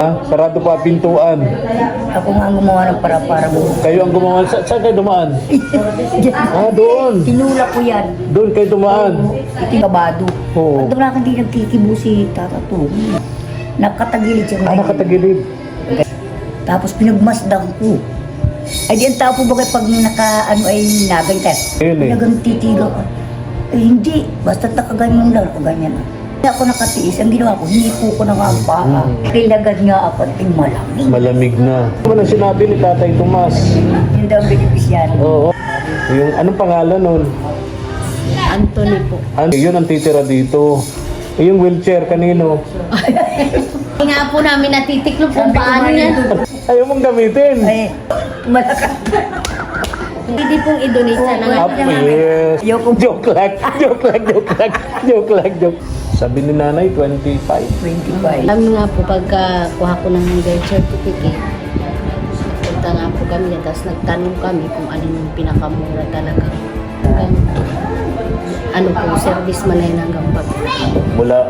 Sarado pa pintuan. Ako nga ang gumawa ng para mo. Kayo ang gumawa. Saan kayo dumaan? Doon. Tinulak ko yan. Doon kayo dumaan. Itingabado. Oo. At wala kang di nagkikibo si Tatato. Nakatagilid siya. Nakatagilid. Tapos pinagmasdan ko. Ay di ang tao po bagay pag ay nagay Ayun eh. Pinagang titilo ko. Hindi. Basta nakaganyan lang. Nakaganyan lang. Kaya ako nakatiis. Ang ginawa ko, hinipo ko na nga ang paa. Kailagan nga ako at malamig. Malamig na. Ano na sinabi ni Tatay Tomas? Yun daw ang benepisyan. Oo. Yung anong pangalan nun? Anthony po. Yun ang titira dito. Yung wheelchair kanino? Hindi nga po namin natitiklop kung paano yan. Ayaw mong gamitin. Ay, malakas. Hindi pong i-donate sana nga. Yes. Ayoko. Joke lang. Sabi ni nanay, 25. 25. Alam nga po, pagkuha ko ng birth certificate, punta nga po kami, tapos nagtanong kami kung alin yung pinakamura talaga. Ano po, service man ay hanggang pag. Mula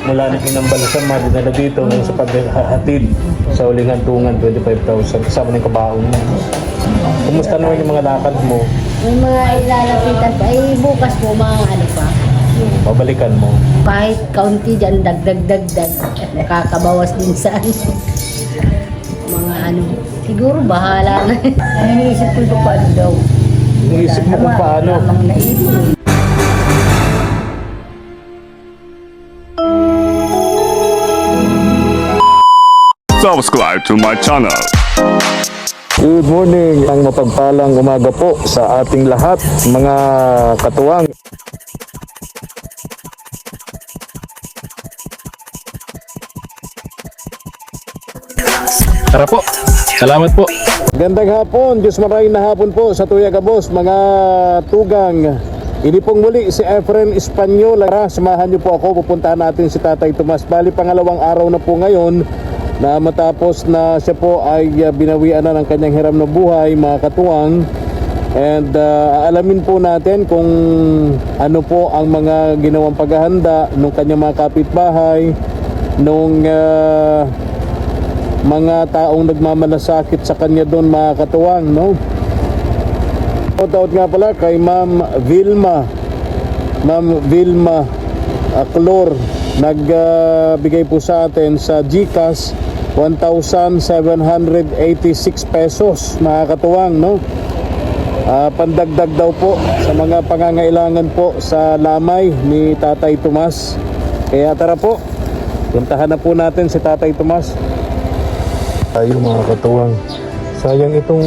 na kinambalasan, madinala dito ngayon sa paghahatid sa uling hantungan, 25,000. Kasama ng kabaong mo. Kumusta naman yung mga lakad mo? Yung mga ilalapitan pa, ay bukas po mga ano pa. Babalikan mo. Kahit kaunti dyan, dagdag. Nakakabawas din sa ano. Mga ano. Siguro bahala na. Ang iniisip ko ito paano daw. Iisip mo kung paano. Lamang naipon. Subscribe to my channel. Good morning, ang mapagpalang umaga po sa ating lahat, mga katuwang. Tara po, salamat po. Gandang hapon, Diyos maraming na hapon po sa Tuya Gabos, mga tugang. Ini pong muli si Efren Espanyol. Samahan niyo po ako, pupuntahan natin si Tatay Tomas. Bali pangalawang araw na po ngayon na matapos na siya po ay binawian na ng kanyang hiram na buhay, mga katuwang. And aalamin po natin kung ano po ang mga ginawang paghahanda nung kanyang mga kapitbahay, nung mga taong nagmamalasakit sa kanya doon, mga katuwang, no? Shoutout nga pala kay Ma'am Vilma Clor, nagbigay po sa atin sa GCash 1,786 pesos, mga katuwang, no? Pandagdag daw po sa mga pangangailangan po sa lamay ni Tatay Tomas. Kaya tara po, puntahan na po natin si Tatay Tomas. Tayo, mga katuwang, sayang itong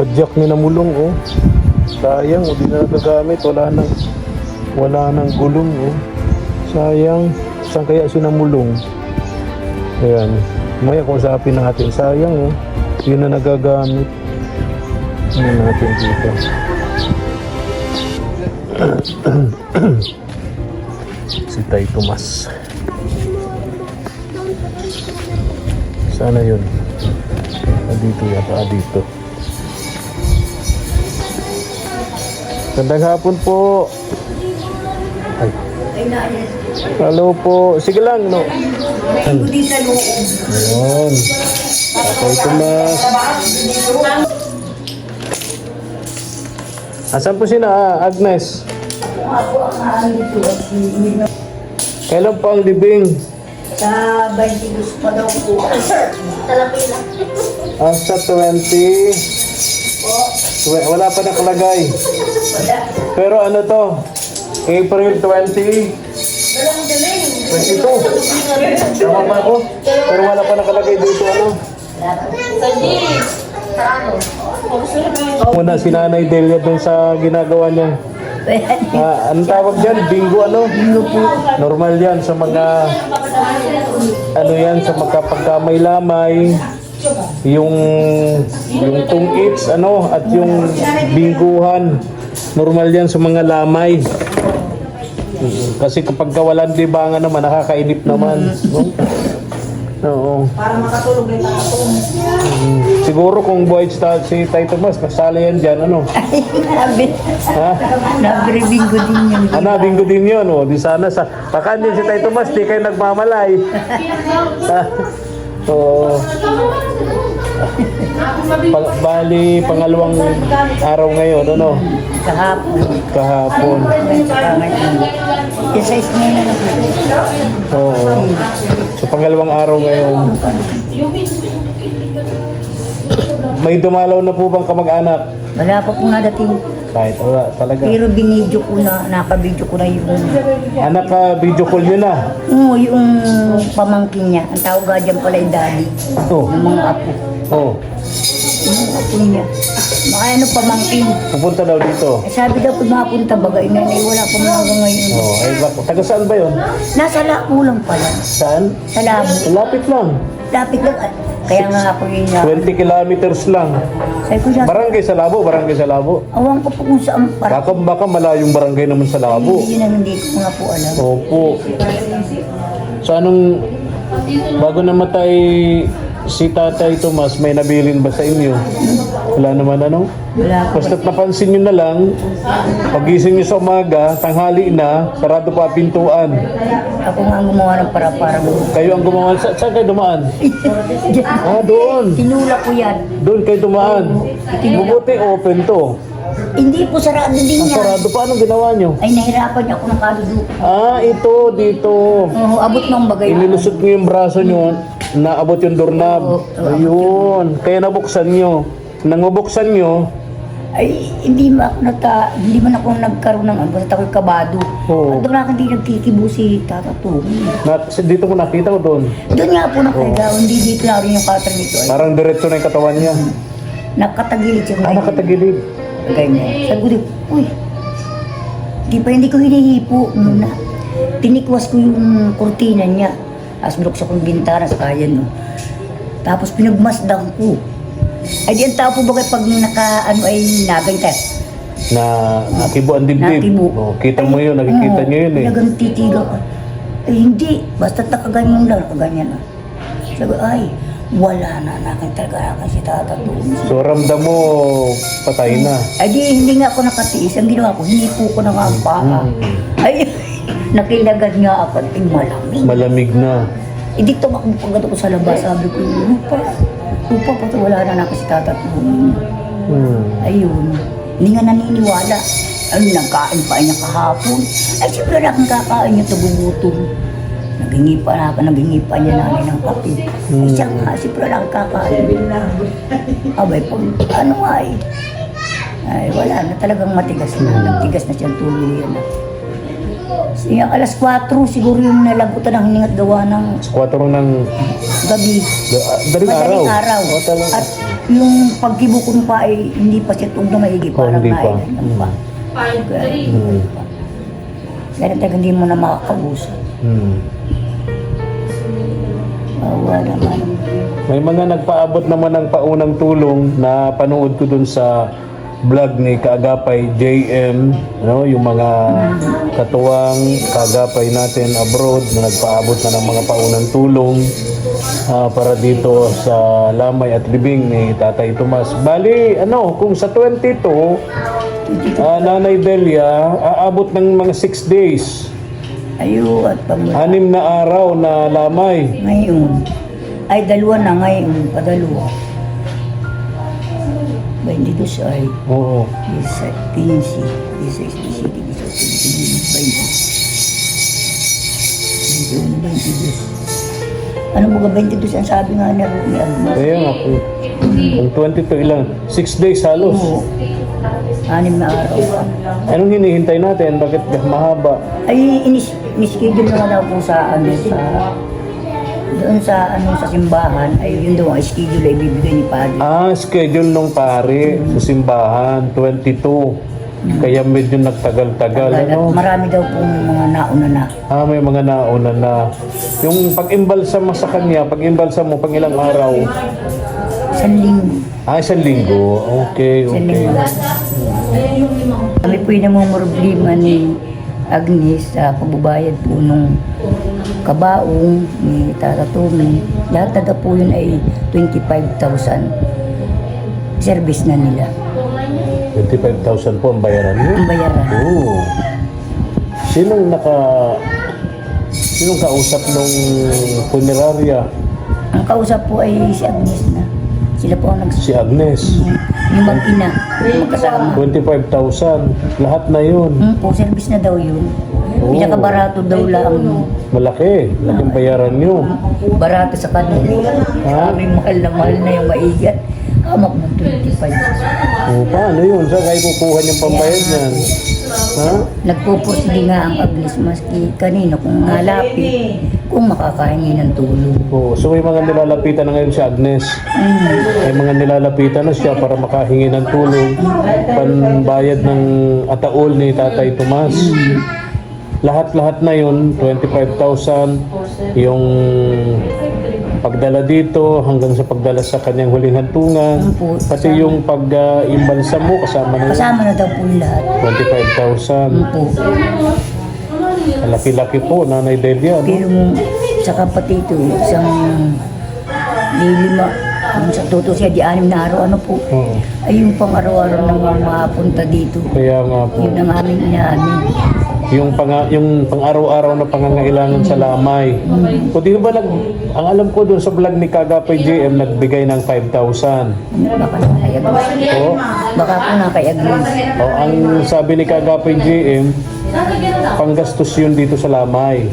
padyak ni namulong, oh. Sayang, hindi na nagagamit, wala nang gulong, oh. Sayang, saan kaya sinamulong? Ayan, maya kung usapin natin, sayang, oh. Yun na nagagamit. Ano natin dito? Si Tay Tomas. Sana yun. Dito yata, dito. Gandang hapon po. Ay. Hello po. Sige lang, no? Ayun. Tatay Tomas. Asan po sina, Agnes? Kailan po ang libing? Sa 22 pa daw po. Sir, talapi lang. Sa 20. Wala pa nakalagay. Pero ano to? April 20. 22. Tama ba ako? Pero wala pa nakalagay dito, ano? Muna si Nanay Delia dun sa ginagawa niya. Anong tawag dyan? Bingo, ano? Bingo po. Normal yan sa mga ano yan, sa magkapagkamay-lamay, yung tungits, ano, at yung bingguhan. Normal yan sa mga lamay. Kasi kapag kawalan libangan naman, nakakainip naman, no? Oo. Para makatulog ay makatulog. Siguro kung buhay si Tay Tomas, kasali yan dyan, ano? Ha? Nabiribinggo din yun. Bingo din yun, oh. Di sana sa... Baka din si Tay Tomas, di kayo nagmamalay. Oo. Bali, pangalawang araw ngayon, ano? Kahapon. Kahapon. Saka ngayon. Yung size ngayon na lang. Oo. So, pangalawang araw ngayon. May dumalaw na po bang kamag-anak? Wala pa pong nadating. Kahit wala, talaga. Pero binidyo ko na, nakabidyo ko na yung Anak ka, video call nyo na. yung pamangkin niya. Ang tawag nga dyan pala yung daddy. Oh. Ng mga apo. Oh. Yung mga apo niya. Mga ano pamangkin. Pupunta daw dito. Eh, sabi daw kung mapunta bagay na wala pa mga hanggang ngayon. Oh, ay, taga saan ba yun? Nasa Labo lang pala. Saan? Sa Labo. Lapit lang. Lapit lang. Kaya nga ako yun na. 20 kilometers lang. Sabi ko siya, Barangay sa Labo, barangay sa Labo. awan ko po kung saan para. Baka malayong barangay naman sa Labo. Yun ang hindi ko nga po alam. Opo. So anong, bago namatay si Tatay Tomas, may nabilin ba sa inyo? Wala naman ano? Wala ko. Basta't napansin nyo na lang, pagising nyo sa umaga, tanghali na, sarado pa ang pintuan. Ako nga ang gumawa ng para-parang. Kayo ang gumawa. Saan kayo dumaan? Ah, doon. Tinulak ko yan. Doon kayo dumaan. Mabuti open to. Hindi po sarado din Ang yan. sarado, paano ginawa nyo? Ay, nahirapan niya ako ng kadudu. Ah, ito, dito. Oo, abot ng bagay. Inilusot nyo yung braso nyo, naabot yung doorknob. Ayun. Kaya nabuksan nyo. Nang mabuksan nyo, Ay, hindi man ako nagkaroon ng ano, basta ako'y kabado. Oo. Doon na hindi nagkikibo si Tata Tumi. dito ko nakita ko doon. Doon nga po nakaigaw, hindi dito na rin yung cutter nito. Ay, Parang diretso na yung katawan niya. nakatagilid siya. Ah, nakatagilid. Ganyan. Sabi ko, uy, hindi ko hinihipo muna. Tinikwas ko yung kurtina niya. Tapos binuksan ko yung bintana sa kaya, no. Tapos pinagmasdan ko. Ay, di ang tao po ba pag ay nagay Na nakibo ang dibdib. Nakibo. Oh, kita mo yun, nakikita nyo yun eh. Talagang titigaw ka. Ay, hindi. Basta nakaganyan lang, nakaganyan na. Sabi, ay, wala na, nakitagarakan si Tata Tumi. So ramdam mo, patay na. Ay, di, hindi nga ako nakatiis. Ang ginawa ko, hinipo ko na nga ang paa. Ay, nakilagad nga ako at malamig. Malamig na. Hindi tumakbog ako sa labas. Sabi ko, lupa pa wala na kasi Tata Tumi. Ayun. Hindi nga naniniwala. Ay, nagkain pa niya kahapon. Ay, siyempre na akong kakain niya, tagugutom. Nagingi pa niya namin ng kape. Ay, siya nga, siyempre na akong kakain. Abay, pag ano nga ay wala na, talagang matigas na. Nagtigas na siyang tuluyan na. Siya, alas 4, siguro yung nalagutan ng hiningat gawa ng 4 ng gabi. daling araw. Madaling araw. Oh, talaga. At yung pagkibukong pa ay hindi pa siya tug na maigi. Oh, Parang hindi pa. nailan pa. Kaya talagang hindi mo na makakabusan. Bawa naman. May mga nagpaabot naman ng paunang tulong na panood ko dun sa vlog ni Kaagapay JM, no, yung mga katuwang kaagapay natin abroad na nagpaabot na ng mga paunang tulong para dito sa lamay at libing ni Tatay Tomas. Bali, kung sa 22, Nanay Delia, aabot ng mga 6 days. Ayo at pamula. 6 na araw na lamay. Ngayon. Ay, 2 na ngayon. Padalawa. 22 ay. Oo. 15, 16, 22. Ano mga 22 ang sabi nga ni Agnes? Kaya nga, kung 22 ilang, 6 days halos. Oo. 6 na araw. Anong hinihintay natin? Bakit mahaba? Ay, in-schedule naman daw po sa doon sa simbahan. Ay, yun daw ang schedule ay bibigay ni Padre. Schedule nung pare sa simbahan, 22. Kaya medyo nagtagal-tagal, ano? Marami daw pong mga nauna na. May mga nauna na. Yung pag-imbalsa mo sa kanya, pag-imbalsa mo, pang ilang araw? 1 linggo. 1 linggo. Okay, Isang okay. linggo. Kami po yung namumroblema ni Agnes sa pagbabayad po nung kabaong ni Tata Tumi. Lahat taga po yun ay 25,000. Service na nila. 25,000 po ang bayaran niyo? Ang bayaran. Oo. Sinong kausap nung punerarya? Ang kausap po ay si Agnes na. Sila po ang Si Agnes. yung mag-ina, magkasama. 25,000. Lahat na yun. Po, service na daw yun. Oh. Pinakabarato daw lang yun. Malaki. Laking bayaran nyo. Barato sa kanila. Ha? Sabi, mahal na yung maigat. Hamak ng 25. O, paano yun? Saan kayo kukuha niyang pambayad niyan? Ha? Nagpupursige nga ang Agnes maski kanino kung nalapit, kung makakahingi ng tulong. Oo. So may mga nilalapitan na ngayon si Agnes. May mga nilalapitan na siya para makahingi ng tulong. Panbayad ng ataol ni Tatay Tomas. Lahat-lahat na yun, 25,000. Yung pagdala dito hanggang sa pagdala sa kanyang huling hantungan. Pati yung pag-imbalsa mo kasama na yun. Kasama na daw po yung lahat. 25,000. Po. Laki-laki po, Nanay Delia. No? Pero sa kapatid ito, isang lilima, kung sa totoo siya, di 6 na araw, ano po. Oo. Ay yung pang araw-araw na mapunta dito. Kaya nga po. Yun ang aming inaamin. Yung pang-araw-araw na pangangailangan sa lamay. O di ba ang alam ko doon sa vlog ni Kagapay JM, nagbigay ng 5,000. Baka na kay Agnes. O, Baka po na kay Agnes. ang sabi ni Kagapay JM, panggastos yun dito sa lamay.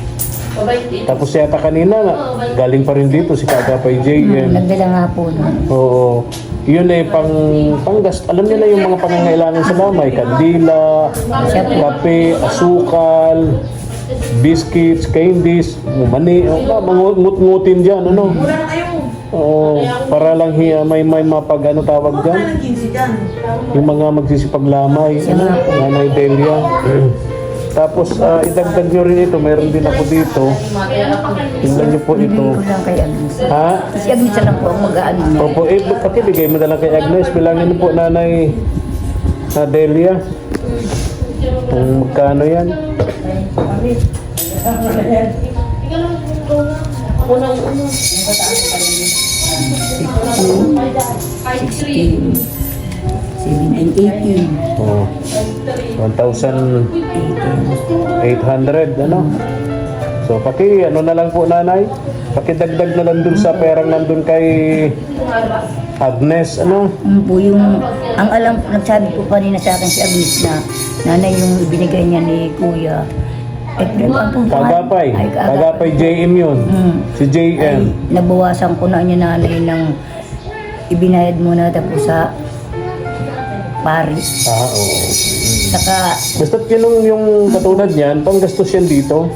Tapos yata kanina, galing pa rin dito si Kagapay JM. Nagdala nga po nun. Oo. Yun ay panggas. Alam niyo na yung mga pangangailangan sa lamay. Kandila, kape, asukal, biscuits, candies, mani, mga ngut-ngutin dyan, ano? Oo, para lang may mapag ano tawag dyan? Yung mga magsisipaglamay, ano? Nanay Delia. Tapos, idagdag nyo rin ito. Meron din ako dito. Tingnan nyo po ito. Bibili ko lang kay Agnes. Ha? Si Agnes lang po ang mag-aano niya. Opo, pati bigay mo na lang kay Agnes. Bilangin po Nanay Delia. Kung magkano yan. Oh, 1,800, ano? So, pati, ano na lang po, Nanay? Pakidagdag na lang dun sa perang nandun kay Agnes, ano? Po yung, ang alam, nagsabi po kanina sa akin si Agnes na nanay yung binigay niya ni Kuya. Kagapay. Kagapay JM yun. Si JM. Nabawasan ko na niya nanay ng ibinayad muna tapos sa Paris. Oo. Saka, Basta't yun yung katulad niyan, panggastos yan dito.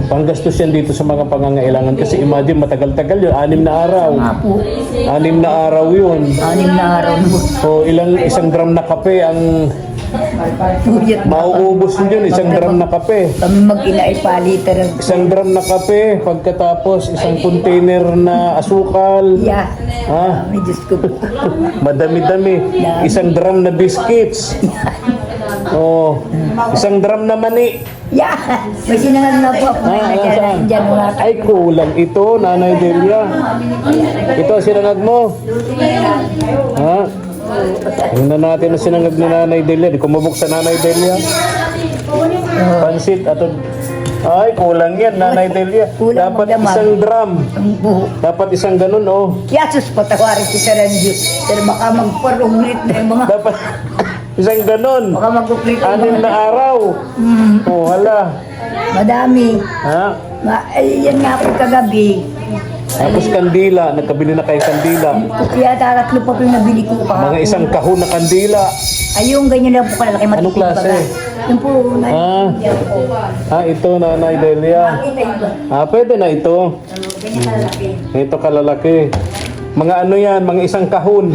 Panggastos yan dito sa mga pangangailangan. Kasi imagine, matagal-tagal yun. 6 na araw. nga po, 6 na araw yun. 6 na araw na po. O isang drum na kape ang Tuyat na mauubos yun. Isang drum na kape. kami mag-ina ay paliter. Isang drum na kape. Pagkatapos, isang container na asukal. Yeah. Ha? May Diyos ko po. Madami-dami. Isang drum na biscuits. Oh, isang drum na mani. Yeah. May sinangag na po ako. Saan? Diyan mga Ay, kulang ito, Nanay Delia. Ito, sinangag mo. Ha? Tingnan natin ang sinangag ni Nanay Delia. Di ko mabuksan Nanay Delia. Pansit, ato. Ay, kulang yan, Nanay Delia. Kulang Dapat magdamag. isang drum. ang buho. Dapat isang ganun, oh. Yasus, patawarin kita rin Diyos. Pero baka magparunglit na yung mga... Dapat isang ganun. Baka magpuplit 6 na araw. Oh, hala. Madami. Ha? Ay, yan nga po kagabi. Tapos kandila, nagkabili na kayo kandila. Kaya tatlo pa po yung nabili ko kahapon. Mga isang kahon na kandila. Ay, yung ganyan lang po kalalaki. Anong klase? Yung po, Ito, Nanay Delia. Pwede na ito. Ito kalalaki. Mga ano yan, mga isang kahon.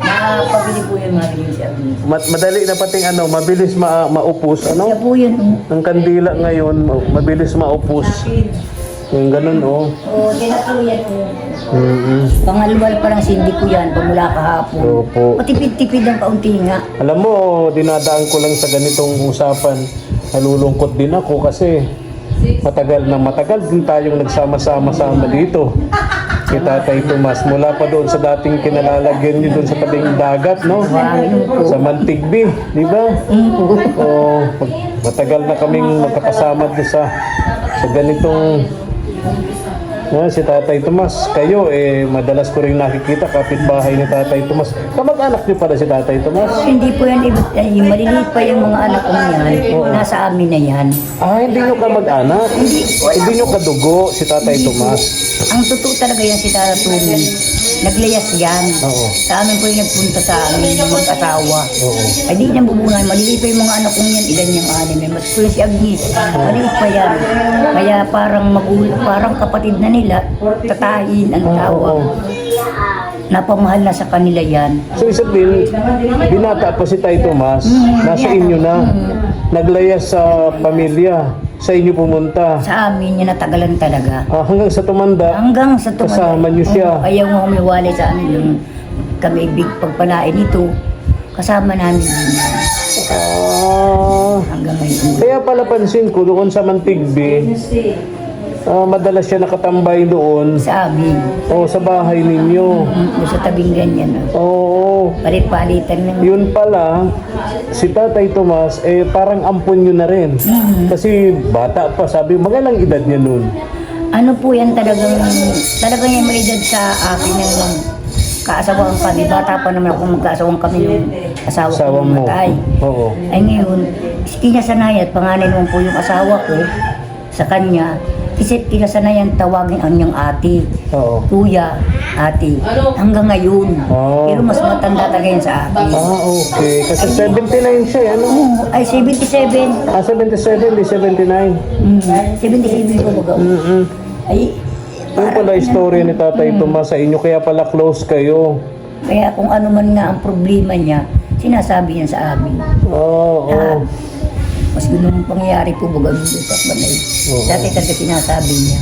Nakapabili po yung mga ganyan siya. Madali na pating ano, mabilis maupos. Ano? Siya po yun. Ang kandila ngayon, mabilis maupos. Yung ganun, oh. Oo, yan na po yan. Pangalwal pa lang sindi ko yan, pamula kahapon. Opo. Matipid-tipid ang kaunti nga. Alam mo, dinadaan ko lang sa ganitong usapan. Nalulungkot din ako kasi matagal din tayong nagsama-sama dito. Si Tatay Tomas, mula pa doon sa dating kinalalagyan niyo doon sa tabing dagat, no? Sa Mantigbi, di ba? Matagal na kaming magkakasama doon sa ganitong Si Tatay Tomas, kayo madalas ko rin nakikita kapitbahay ni Tatay Tomas. Kamag-anak niyo pala si Tatay Tomas? Hindi po yan, yung maliliit pa yung mga anak ko yan, nasa amin na yan. Hindi nyo kamag-anak? Hindi nyo kadugo si Tatay Tomas? Ang totoo talaga yan si Tata Tumi. Naglayas yan. Oo. Sa amin po yung nagpunta sa amin, yung mag-asawa. Oo. Ay di niya bubunan, maliliit pa yung mga anak kong yan, ilan yung anim. Mas po yung si Agnes, maliit pa yan. Kaya parang kapatid na nila, tatahin ang tawag. Napamahal na sa kanila yan. So isabihin, binata pa si Tay Tomas, nasa inyo na. Naglayas sa pamilya, sa inyo pumunta. Sa amin yung natagalan talaga. Hanggang sa tumanda, Hanggang sa kasama niyo siya. Ayaw mo humiwalay sa amin yung kami ibig pagpalain ito. Kasama namin yun. Hanggang ngayon. Kaya pala pansin ko doon sa Mantigbi, madalas siya nakatambay doon. Sa amin. O sa bahay ninyo. Doon sa tabing ganyan. Oo. Palit-palitan ng... Yun pala, si Tatay Tomas, parang ampun nyo na rin. Kasi bata pa, sabi, magalang edad niya noon. Ano po yan talagang yung may edad sa akin yung kaasawang kami. Bata pa naman ako magkaasawang kami yung asawa ko Asawa mo. mamatay. Oo. Ay ngayon, kinasanayan at panganay naman po yung asawa ko sa kanya. Kasi kinasanayan tawagin ang niyang ate. Oo. Kuya, ate. Hanggang ngayon. Oh. Pero mas matanda talaga yan sa akin. Okay. Kasi 79 siya, ano? Oo, ay 77. 77, di 79. 77 po baga. Ay, Yung pala istorya ni Tatay Tomas sa inyo, kaya pala close kayo. kaya kung ano man nga ang problema niya, sinasabi niya sa amin. Oo. Lahat. Mas ganun pangyayari po baga doon sa Banay. Dati talaga sinasabi niya.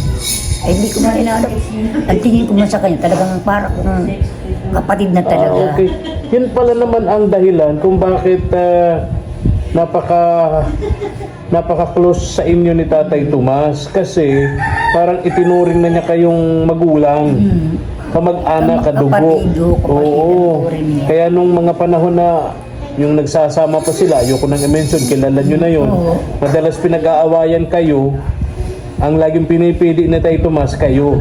Ay hindi ko man inaalok. Ang tingin ko man sa kanya, talagang para kung kapatid na talaga. Okay. Yun pala naman ang dahilan kung bakit napaka-close sa inyo ni Tatay Tomas. Kasi parang itinuring na niya kayong magulang. Kamag-anak, kadugo. Kapatid, Oo. rin niya. Kaya nung mga panahon na yung nagsasama pa sila, ayoko nang i-mention, kilala nyo na yun. Oo. Madalas pinag-aawayan kayo, ang laging pinipili ni Tay Tomas, kayo.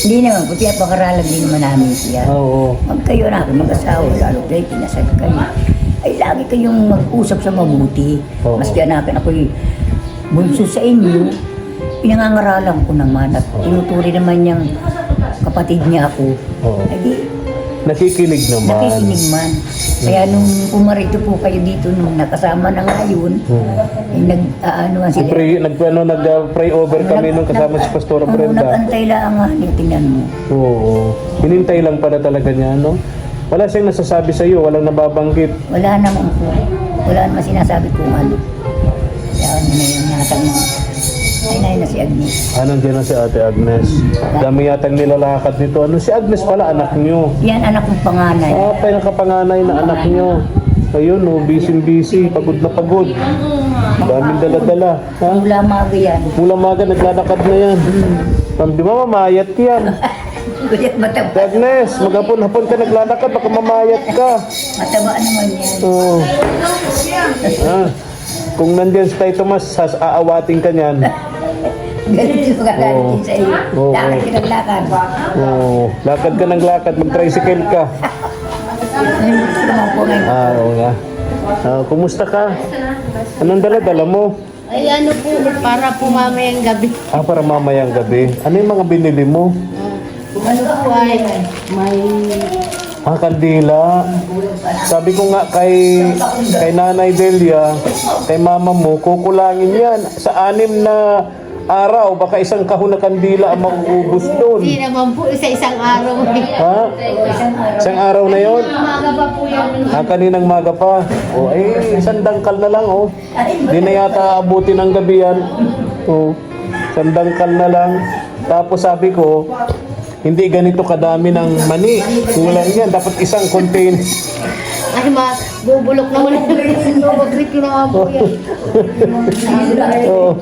Hindi naman, puti apakaralan din naman namin siya. Oo. Pag kayo na ako mag-asawa, lalo kayo, kinasal kayo. Ay lagi kayong mag-usap sa mabuti. Oo. Maski anakin ako'y bunso sa inyo, pinangangaralan ko naman at tinuturi naman niyang kapatid niya ako. Oo. Ay di, Nakikinig naman. nakikinig man. Kaya nung pumarito po kayo dito, nung nakasama na ngayon, ay nag-ano sila. Nag-pray over kami nung kasama si Pastora Oo, Brenda. nag-antay lang nga, tingnan mo. Oo. Hinintay lang pala talaga niya, no? Wala siyang nasasabi sa iyo, walang nababanggit. Wala naman po. Wala naman sinasabi kung ano. Kaya ano na yung natang ay na si Agnes. Nandiyan na si Ate Agnes. Dami yatang nilalakad nito. Si Agnes pala, anak niyo. Yan anak kong panganay. Pinakapanganay na anak niyo. Ayun, busy, pagod na pagod. Daming dala-dala. Ha? Mula maga yan. Mula maga, naglalakad na yan. Di ba mamayat yan? Kuya, mataba. Agnes, maghapon-hapon ka naglalakad, baka mamayat ka. Mataba naman yan. Oo. Kung nandiyan si Tay Tomas, aawatin ka niyan. Ganito ka Oo. sa iyo. Oo. Lakad ka ng lakad. Oo. Lakad ka ng lakad, mag-tricycle ka. Ito naman po ngayon. Oo nga. Kumusta ka? Anong dala-dala mo? Ay ano po, para po mamayang gabi. Para mamayang gabi. Ano yung mga binili mo? Ano po ay may... Kandila. Sabi ko nga kay Nanay Delia, kay mama mo, kukulangin yan. Sa 6 na araw, baka isang kahon na kandila ang mauubos doon. Hindi naman po, isa-isang araw. Ha? Isang araw na yon? Umaga pa po yan. Kaninang maga pa. Isang dangkal na lang, Di na yata abutin ng gabi yan. Isang dangkal na lang. Tapos sabi ko, hindi ganito kadami ng mani. Kulang yan. Dapat isang container. Ay bubulok na ulit. Bubagrit ko naman po yan.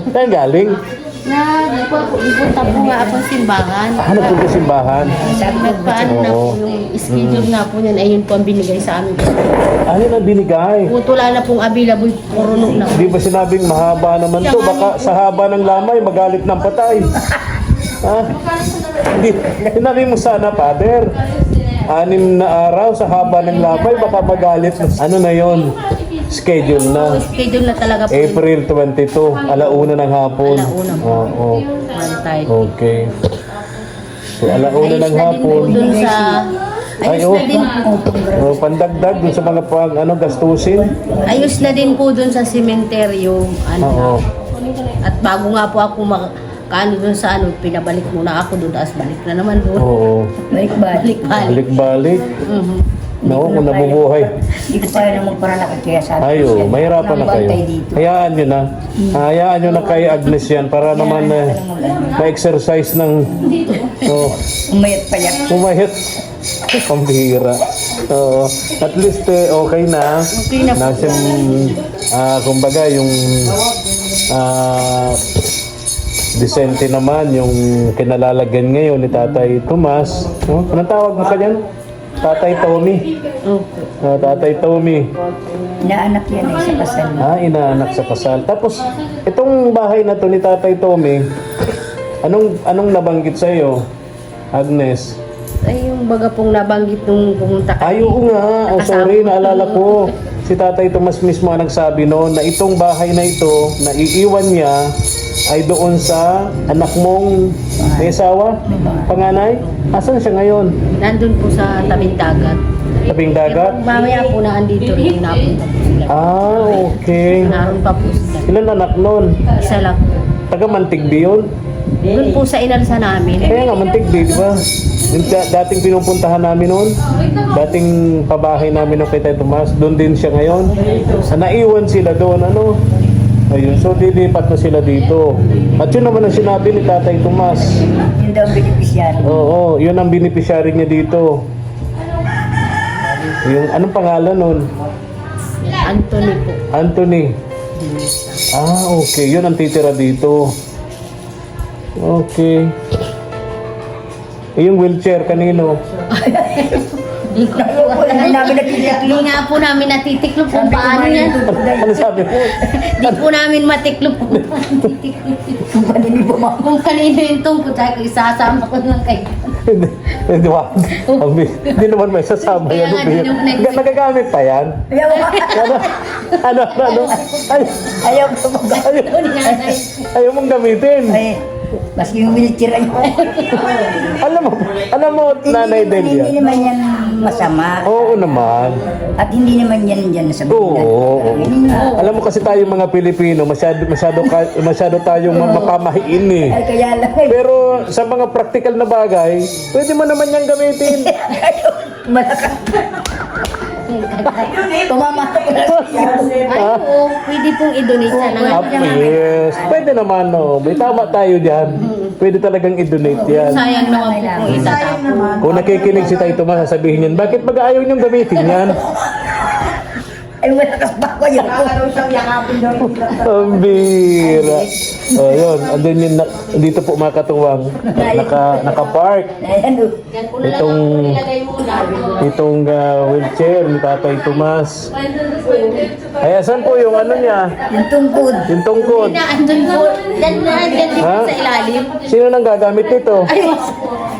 Saan galing? Nagpunta po nga akong simbahan. Nagpunta simbahan. Nagpaano na po yung schedule na po niyan, ayun po ang binigay sa amin. Yun ang binigay. Kung wala na pong available, puro na. Di ba sinabing mahaba naman to? Baka sa haba ng lamay, magalit ng patay. Ha? Hindi, sinabi mo sana, Father. 6 na araw sa haba ng labay, baka magalit. Ano na yon? Schedule na. Schedule na talaga po. April 22, alauna ng hapon. Alauna po. Oo. One time. Okay. So, alauna ng hapon. Dun sa... Ay, Ayos oh. na din. Pandagdag dun sa mga gastusin. Ayos na din po dun sa sementeryo. Oo. At bago nga po ako kaano dun sa pinabalik muna ako doon, tapos balik na naman doon. Oo. Balik-balik. Balik-balik. No, kung nabubuhay. Hindi ko kaya na magparalakad kaya sabi ko Ayo, siya, mahirapan na kayo. bantay dito. Hayaan nyo na. Hayaan nyo na kay Agnes yan para naman ma-exercise ng Umayat pa yan. umayat. Pambihira. Oo. At least okay na. Okay na po. Nasa, kumbaga, yung decente naman yung kinalalagyan ngayon ni Tatay Tomas. No? Anong tawag mo kanyan? Tatay Tommy. Tatay Tommy. Inaanak yan ay sa kasal. Inaanak sa kasal. Tapos, itong bahay na to ni Tatay Tommy, anong nabanggit sa iyo, Agnes? Ay, yung baga pong nabanggit nung pumunta ka. Ay, oo nga. Oh, sorry, naalala ko. Si Tatay Tomas mismo ang nagsabi noon na itong bahay na ito, na iiwan niya, ay doon sa anak mong may asawa, panganay. Asan siya ngayon? Nandun po sa tabing dagat. Tabing dagat? Mamaya po na andito rin, napunta po sila. Okay. Naroon pa po sila. Ilan anak noon? Isa lang po. Taga Mantigbi yun? Doon po sa inalsa namin. Kaya nga, Mantigbi, di ba? Yung dating pinupuntahan namin noon, dating pabahay namin ng kay Tatay Tomas, doon din siya ngayon. Naiwan sila doon, Ayun, so lilipat na sila dito. At yun naman ang sinabi ni Tatay Tomas. Yun daw ang beneficiary. Oo, yun ang beneficiary niya dito. Yung, anong pangalan nun? Anthony po. Anthony. Okay. Yun ang titira dito. Okay. Yung wheelchair kanino? Hindi namin nakikita. Hindi nga po namin natitiklop kung paano yan. Ano sabi mo? Hindi po namin matiklop kung paano titiklop. Kung kanino yung tungkol, sabi ko, isasama ko lang kayo. Hindi ba? Hindi naman may sasama yan. Kaya nga, din yung next- Nagagamit pa yan? Ano? Ayaw ko mag- Ayaw mong gamitin. Ay, maski yung wheelchair ay Alam mo, Nanay Delia. Hindi naman yan masama. Oo naman. At hindi naman yan dyan sa Oo. Alam mo kasi tayo mga Pilipino, masyado tayong mapamahiin eh. Ay, kaya lang eh. Pero sa mga practical na bagay, pwede mo naman niyang gamitin. Malakas. Pumamatok ko na siya. Ay, oo, pwede pong i-donate sa Yes. Pwede naman, no. May tama tayo dyan. Pwede talagang i-donate yan. Sayang naman po kung itatapon. Kung nakikinig si Tay Tomas, sasabihin niyan, bakit mag-ayaw niyong gamitin yan? Ay, malakas pa ko yun. Ang bira. Yun. Andun yun, dito po mga katuwang. Naka-park. Ayan, Itong wheelchair ni Tatay Tomas. Ay, asan po yung ano niya? yung tungkod. Yung tungkod. Na, andun po, dyan din po sa ilalim. Sino nang gagamit nito? Ay,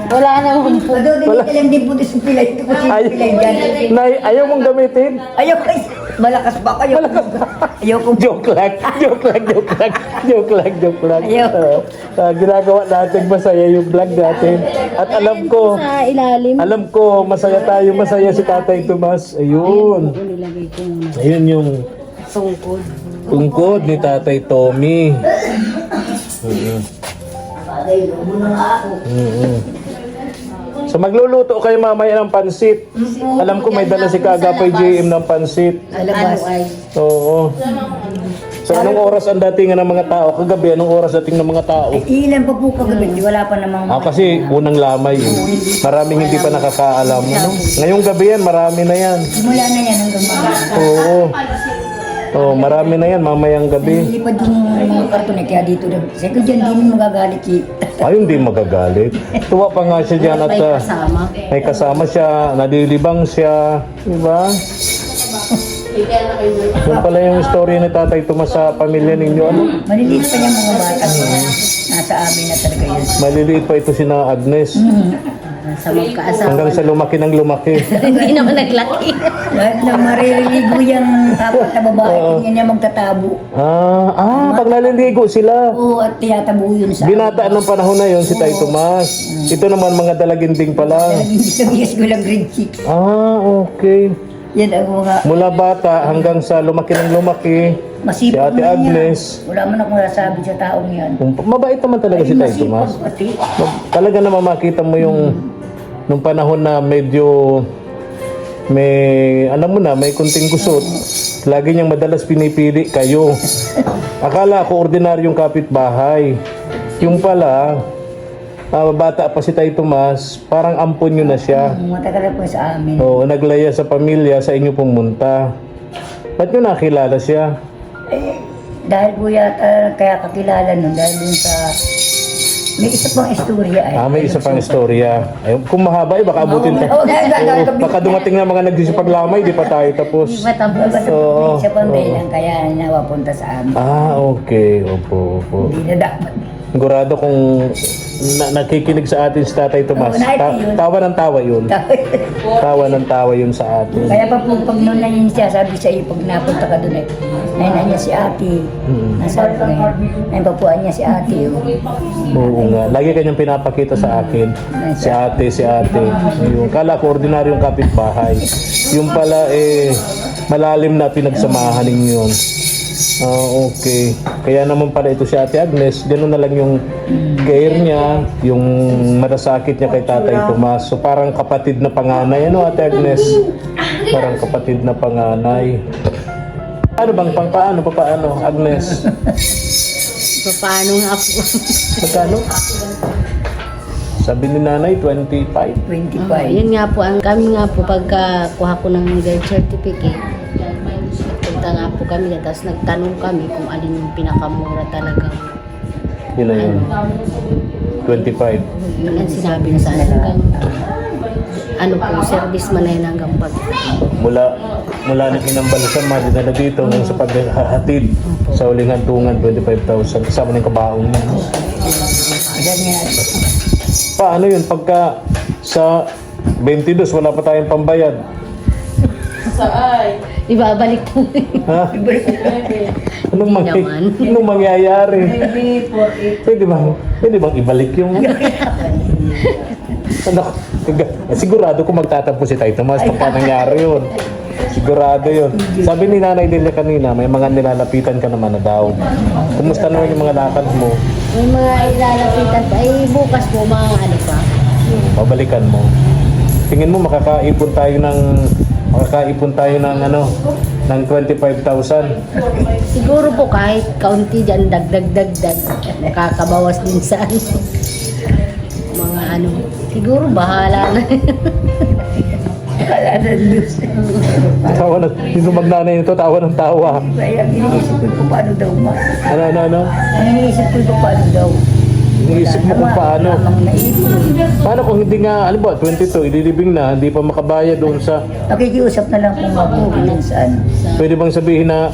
wala naman po. Pado, din din po sa pilay. Ito ko si pilay dyan. Nay, ayaw mong gamitin? Ayaw ko. Malakas pa kayo. Ayaw ko. Joke lang. Ayaw. Ginagawa natin masaya yung vlog natin. At alam ko, Sa ilalim. masaya si Tatay Tomas. Ayun. Nilagay ko muna. Ayun yung Tungkod. tungkod ni Tatay Tommy. So magluluto kayo mamaya ng pansit. Alam ko may dala si Kagapoy JM ng pansit. Alabas. Ano ay? Oo. So anong oras ang datingan ng mga tao? Kagabi, anong oras dating ng mga tao? Ilan pa po kagabi. Wala pa namang. Kasi unang lamay. Maraming hindi pa nakakaalam. Ano? Ngayong gabi yan, marami na yan. Simula na yan hanggang mga. Oo. Marami na yan mamayang gabi. Hindi pa din mga karton eh. Kaya dito daw. Sabi ko dyan, di mo magagalit si. Ay, hindi magagalit. Tuwa pa nga siya dyan at May kasama. may kasama siya, nadilibang siya. Diba? Yan pala yung story ni Tatay Tomas sa pamilya ninyo. Ano? Maliliit pa niyang mga bata. nasa amin na talaga yun. Maliliit pa ito si na Agnes. Sa magkaasawa. Hanggang sa lumaki ng lumaki. Hindi naman naglaki. Lahat na maririligo yung apat na babae, tingin niya magtatabo. Pag naliligo sila. Oo, at tiyatabo yun sa Binataan ng panahon na yon si Tay Tomas. Ito naman mga dalaginding pa lang. Hindi sabihin ko lang grade 6. Okay. Yan ang mga Mula bata hanggang sa lumaki ng lumaki. Si masipag Ate na yan. Agnes. Wala man akong nasabi sa taong yan. Mabait naman talaga si Tay Tomas. Masipag pati. Talaga naman makita mo yung nung panahon na medyo may, alam mo na, may kunting kusot. Lagi niyang madalas pinipili kayo. Akala ko ordinaryong kapitbahay. Yung pala, bata pa si Tay Tomas, parang ampon nyo na siya. Matagal na po sa amin. Oo, naglaya sa pamilya sa inyo pumunta. Ba't nyo nakilala siya? Dahil po yata kaya kakilala nun dahil dun sa may isa pang istorya ay. May isa pang istorya. Ay, kung mahaba, baka abutin pa. Baka dumating na mga nagsisipaglamay, di pa tayo tapos. Di ba tapos? Basta Oo, siya pang oo. dahilan kaya nawapunta sa amin. Okay. Opo. Hindi na dapat. Sigurado kung nakikinig sa atin si Tatay Tomas. Oo, nakita yun. Tawa ng tawa yun. Tawa ng tawa yun sa atin. Kaya pa po pag noon na yun siya, sabi sa iyo, pag napunta ka doon eh, nahinan niya si ate. Nasabi ko ngayon, nahipapuan niya si ate. Oo nga. Lagi kanyang pinapakita sa akin. Si ate. Ayun. Kala ko ordinaryong kapitbahay. Yung pala malalim na pinagsamahan ninyo yun. Okay. Kaya naman pala ito si Ate Agnes, gano'n na lang yung care niya, yung malasakit niya kay Tatay Tomas. So parang kapatid na panganay, ano Ate Agnes? Parang kapatid na panganay. Paano, Agnes? Paano nga po? Magkano? Sabi ni nanay, 25. 25. Yun nga po, kami nga po pagkakuha ko ng birth certificate, punta nga po kami, tapos nagtanong kami kung alin yung pinakamura talagang Yun na yun. 25. yun ang sinabi na sa hanggang service man na yun hanggang pag Mula nang inambalasan, madinala dito nung sa paghahatid sa uling hantungan, 25,000. Kasama na yung kabaong niya. Ganyan. Paano yun? Pagka sa 22, wala pa tayong pambayad. ibabalik po. Ha? Anong, Hindi naman. anong mangyayari? Pwede bang ibalik yung... Sigurado kung magtatampo si Tay Tomas pagka nangyari yun. Sigurado yun. Sabi ni Nanay Delia kanina, may mga nilalapitan ka naman na daw. Kumusta naman yung mga lakad mo? May mga ilalapitan pa, bukas po mga ano pa. Babalikan mo. Tingin mo makakaipon tayo ng ng 25,000. Siguro po kahit kaunti dyan, dagdag, nakakabawas din sa mga ano. Siguro bahala na. Wala na Diyos. Tawa na, yung magnanay nito, tawa ng tawa. Kaya iniisip ko kung paano daw ma. Ano? Iniisip ko kung paano daw. Iniisip mo kung paano. Lamang naipon. Paano kung hindi nga, alam ba, 22, ililibing na, hindi pa makabayad doon sa... Nakikiusap na lang kung mabuhin saan. Pwede bang sabihin na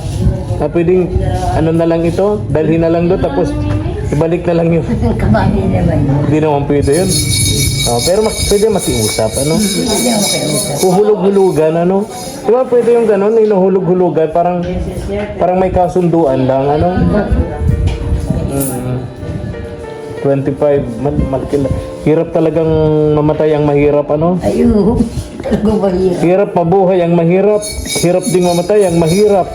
pwedeng ano na lang ito, dalhin na lang doon, tapos ibalik na lang yun. Hindi naman. Hindi naman pwede yun. Pero pwede makiusap, ano? Hindi naman makiusap. Huhulog-hulugan, ano? Di ba pwede yung gano'n, hinuhulog-hulugan, parang may kasunduan lang, ano? 25, malaki lang. Hirap talagang mamatay ang mahirap, ano? Ayun. Gumahirap. Hirap mabuhay ang mahirap. Hirap ding mamatay ang mahirap.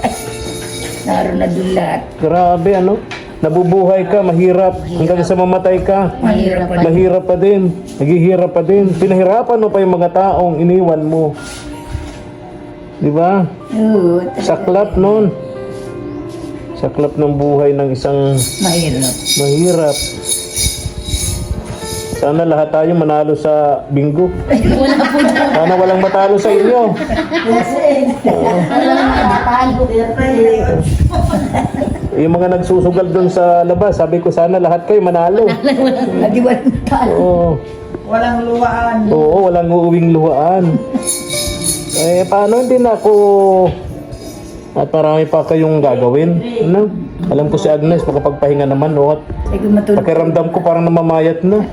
Naroon na doon lahat. Grabe, ano? Nabubuhay ka, mahirap. Hanggang sa mamatay ka, Mahirap pa. mahirap pa din. Naghihirap pa din. Pinahirapan mo pa yung mga taong iniwan mo. Di ba? Oo. Saklap nun. Saklap ng buhay ng isang Mahirap. mahirap. Sana lahat tayo manalo sa bingo. Wala po dyan. Sana walang matalo sa inyo. Yung mga nagsusugal doon sa labas, sabi ko sana lahat kayo manalo. Hindi walang talo. Oo. Walang luwaan. Oo, walang uuwing luhaan. Paano hindi na ako... At marami pa kayong gagawin. Ano? Alam ko si Agnes, makapagpahinga naman, no? At Sige matulog. Pakiramdam ko parang namamayat na.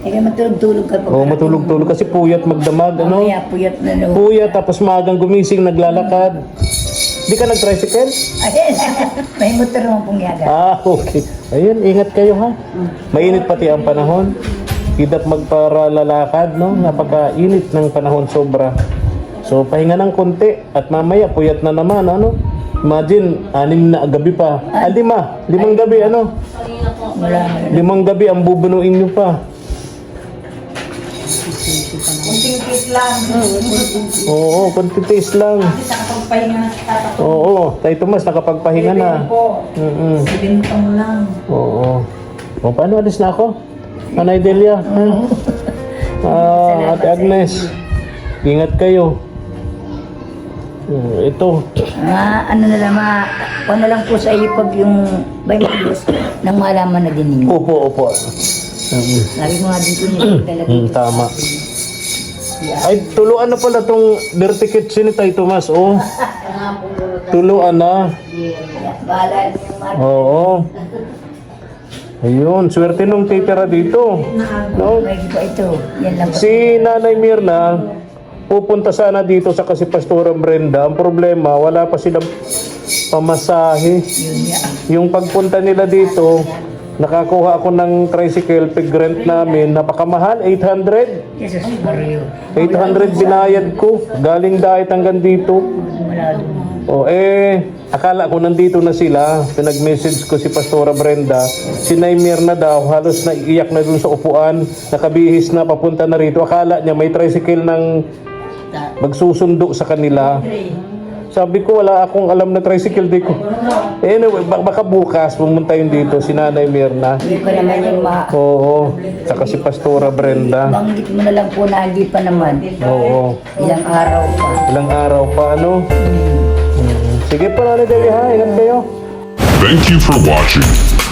Sige matulog-tulog ka pa. Oo, matulog-tulog kasi puyat magdamag, ano? Kaya puyat na no. Puyat, tapos maagang gumising, naglalakad. Di ka nag-tricycle? Ayun, may motor naman pong yaga. Ah, okay. Ayun, ingat kayo ha. Mainit pati ang panahon. Hidap magparalalakad, no? Napaka-init ng panahon sobra. So, pahinga ng konti. At mamaya, puyat na naman, ano? Imagine, 6 na gabi pa. 5 gabi, ano? Wala na. 5 gabi ang bubunuin nyo pa. Kunting kiss lang. Oo, konti taste lang. Sa kapagpahinga na sa tatak. Oo, Tay Tomas, nakapagpahinga na. Po. Ibinta mo lang. Oo. O, paano alis na ako? Nanay Delia, ha? Ate Agnes, ingat kayo. Ito. Ano na lang, ano lang po sa iyo pag yung by Diyos nang malaman na din ninyo. Opo. Sabi ko nga dito niya talaga. Tama. Ay, tuluan na pala tong dirty kitchen ni Tay Tomas, oh. Tuluan na. Bahala niyo mga Oo. Ayun, swerte nung titira dito. No? may po ito. Yan lang po. Si Nanay Mirna, pupunta sana dito sa kasi Pastora Brenda. Ang problema, wala pa silang pamasahe. Yun yan. Yung pagpunta nila dito, nakakuha ako ng tricycle, pig-rent namin, napakamahal, 800. Jesus Mario. 800 binayad ko, galing Dait hanggang dito. Wala doon. O akala ko nandito na sila, pinag-message ko si Pastora Brenda, si Nay Mirna daw, halos naiiyak na dun sa upuan, nakabihis na, papunta na rito. Akala niya may tricycle ng magsusundo sa kanila. Sabi ko, wala akong alam na tricycle dito. Anyway, baka bukas pumunta yun dito, si Nanay Mirna. Hindi pa naman yung Oo, saka si Pastora Brenda. banggit mo na lang po na hindi pa naman. Oo, Ilang araw pa. ilang araw pa, ano? Sige pa, Nanay Delia, ha? Ingat kayo. Thank you for watching.